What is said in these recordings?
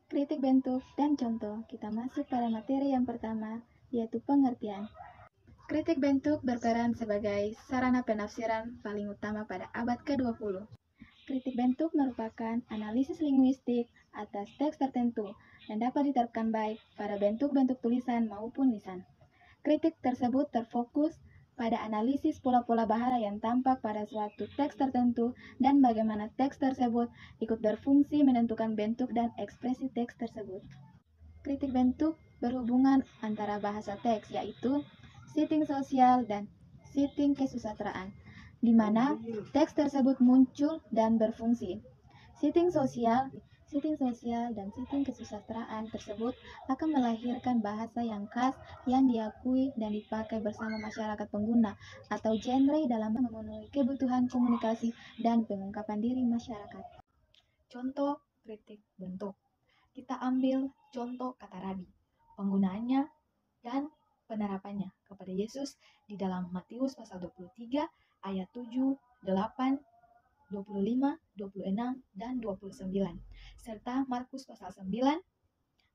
Kritik bentuk dan contoh. Kita masuk pada materi yang pertama, yaitu pengertian. Kritik bentuk berperan sebagai sarana penafsiran paling utama pada abad ke-20. Kritik bentuk merupakan analisis linguistik atas teks tertentu dan dapat diterapkan baik pada bentuk-bentuk tulisan maupun lisan. Kritik tersebut terfokus pada analisis pola-pola bahasa yang tampak pada suatu teks tertentu dan bagaimana teks tersebut ikut berfungsi menentukan bentuk dan ekspresi teks tersebut. Kritik bentuk berhubungan antara bahasa teks, yaitu setting sosial dan setting kesusastraan, di mana teks tersebut muncul dan berfungsi. Setting sosial dan setting kesusastraan tersebut akan melahirkan bahasa yang khas yang diakui dan dipakai bersama masyarakat pengguna atau genre dalam memenuhi kebutuhan komunikasi dan pengungkapan diri masyarakat. Contoh kritik bentuk. Kita ambil contoh kata rabi, penggunaannya dan penerapannya kepada Yesus di dalam Matius pasal 23 ayat 7, 8, 25, 26, dan 29, serta Markus pasal 9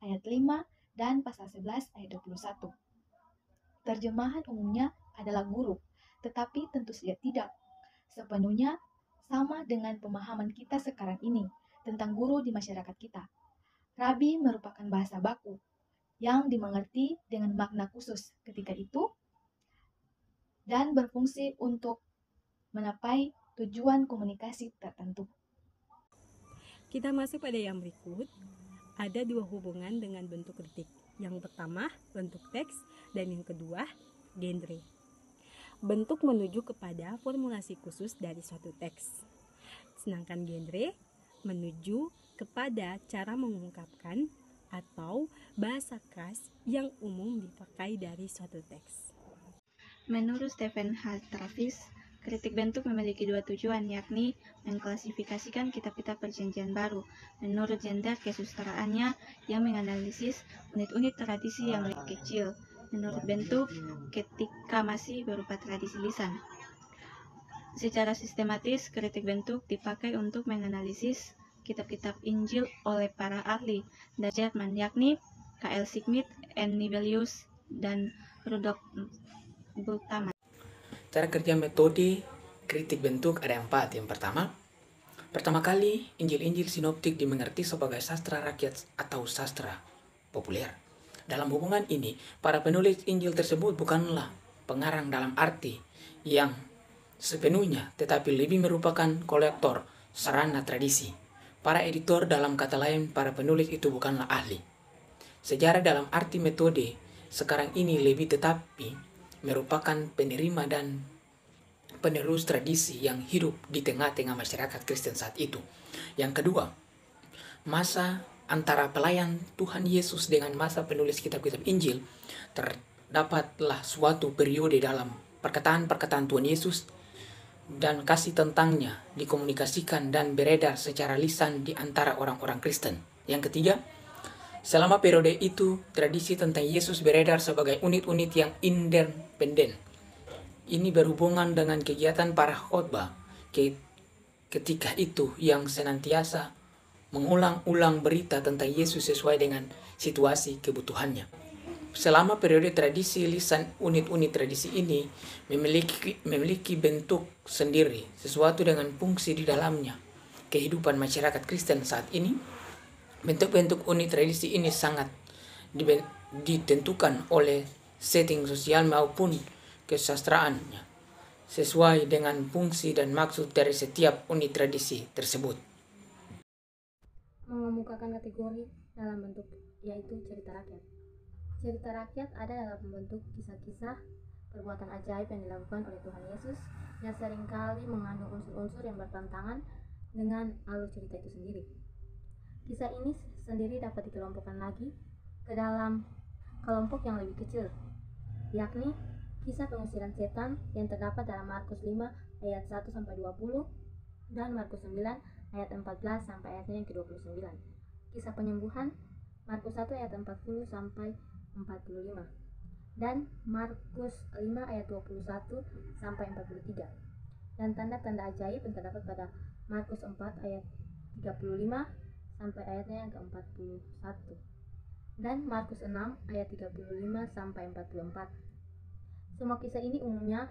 ayat 5 dan pasal 11 ayat 21. Terjemahan umumnya adalah guru, tetapi tentu saja tidak sepenuhnya sama dengan pemahaman kita sekarang ini tentang guru di masyarakat kita. Rabi merupakan bahasa baku yang dimengerti dengan makna khusus ketika itu dan berfungsi untuk menapai tujuan komunikasi tertentu. Kita masuk pada yang berikut. Ada dua hubungan dengan bentuk kritik. Yang pertama, bentuk teks, dan yang kedua, genre. Bentuk menuju kepada formulasi khusus dari suatu teks. Sedangkan genre menuju kepada cara mengungkapkan atau bahasa khas yang umum dipakai dari suatu teks. Menurut Stephen H. Travis, kritik bentuk memiliki dua tujuan, yakni mengklasifikasikan kitab-kitab Perjanjian Baru menurut genre kesusastraannya yang menganalisis unit-unit tradisi yang lebih kecil menurut bentuk ketika masih berupa tradisi lisan. Secara sistematis, kritik bentuk dipakai untuk menganalisis kitab-kitab Injil oleh para ahli dari Jerman, yakni K.L. Schmidt, N. Nibelius, dan Rudolf Bultmann. Cara kerja metode kritik bentuk ada 4. Yang pertama kali Injil-Injil sinoptik dimengerti sebagai sastra rakyat atau sastra populer. Dalam hubungan ini, para penulis Injil tersebut bukanlah pengarang dalam arti yang sepenuhnya, tetapi lebih merupakan kolektor sarana tradisi. Para editor, dalam kata lain, para penulis itu bukanlah ahli sejarah dalam arti metode sekarang ini, lebih tetapi merupakan penerima dan penerus tradisi yang hidup di tengah-tengah masyarakat Kristen saat itu. Yang kedua, masa antara pelayan Tuhan Yesus dengan masa penulis kitab-kitab Injil, terdapatlah suatu periode dalam perkataan-perkataan Tuhan Yesus dan kasih tentangnya dikomunikasikan dan beredar secara lisan di antara orang-orang Kristen. Yang ketiga, selama periode itu, tradisi tentang Yesus beredar sebagai unit-unit yang independen. Ini berhubungan dengan kegiatan para khotbah ketika itu yang senantiasa mengulang-ulang berita tentang Yesus sesuai dengan situasi kebutuhannya. Selama periode tradisi lisan, unit-unit tradisi ini memiliki bentuk sendiri, sesuatu dengan fungsi di dalamnya. Kehidupan masyarakat Kristen saat ini, bentuk-bentuk unit tradisi ini sangat ditentukan oleh setting sosial maupun kesusastraannya, sesuai dengan fungsi dan maksud dari setiap unit tradisi tersebut. Mengemukakan kategori dalam bentuk, yaitu cerita rakyat. Cerita rakyat ada dalam bentuk kisah-kisah perbuatan ajaib yang dilakukan oleh Tuhan Yesus yang seringkali mengandung unsur-unsur yang bertentangan dengan alur cerita itu sendiri. Kisah ini sendiri dapat dikelompokkan lagi ke dalam kelompok yang lebih kecil, yakni kisah pengusiran setan yang terdapat dalam Markus 5 ayat 1-20 dan Markus 9 ayat 14 sampai ayatnya yang ke-29. Kisah penyembuhan Markus 1 ayat 40 sampai 45 dan Markus 5 ayat 21 sampai 43. Dan tanda-tanda ajaib yang terdapat pada Markus 4 ayat 35 sampai ayatnya yang ke-41 dan Markus 6 ayat 35 sampai 44. Semua kisah ini umumnya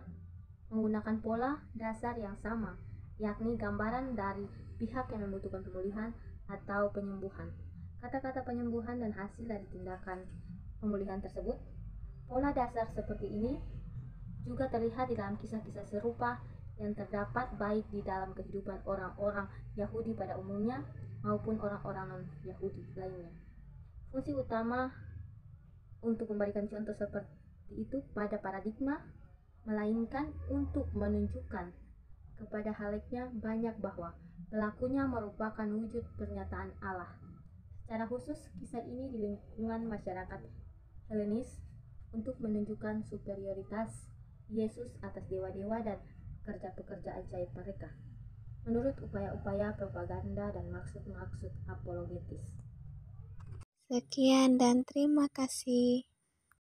menggunakan pola dasar yang sama, yakni gambaran dari pihak yang membutuhkan pemulihan atau penyembuhan. Kata-kata penyembuhan dan hasil dari tindakan pemulihan tersebut. Pola dasar seperti ini juga terlihat di dalam kisah-kisah serupa yang terdapat baik di dalam kehidupan orang-orang Yahudi pada umumnya maupun orang-orang non-Yahudi lainnya. Fungsi utama untuk memberikan contoh seperti itu pada paradigma, melainkan untuk menunjukkan kepada haliknya banyak bahwa pelakunya merupakan wujud pernyataan Allah. Secara khusus, kisah ini di lingkungan masyarakat Helenis untuk menunjukkan superioritas Yesus atas dewa-dewa dan pekerja-pekerja ajaib mereka, menurut upaya-upaya propaganda dan maksud-maksud apologetis. Sekian dan terima kasih.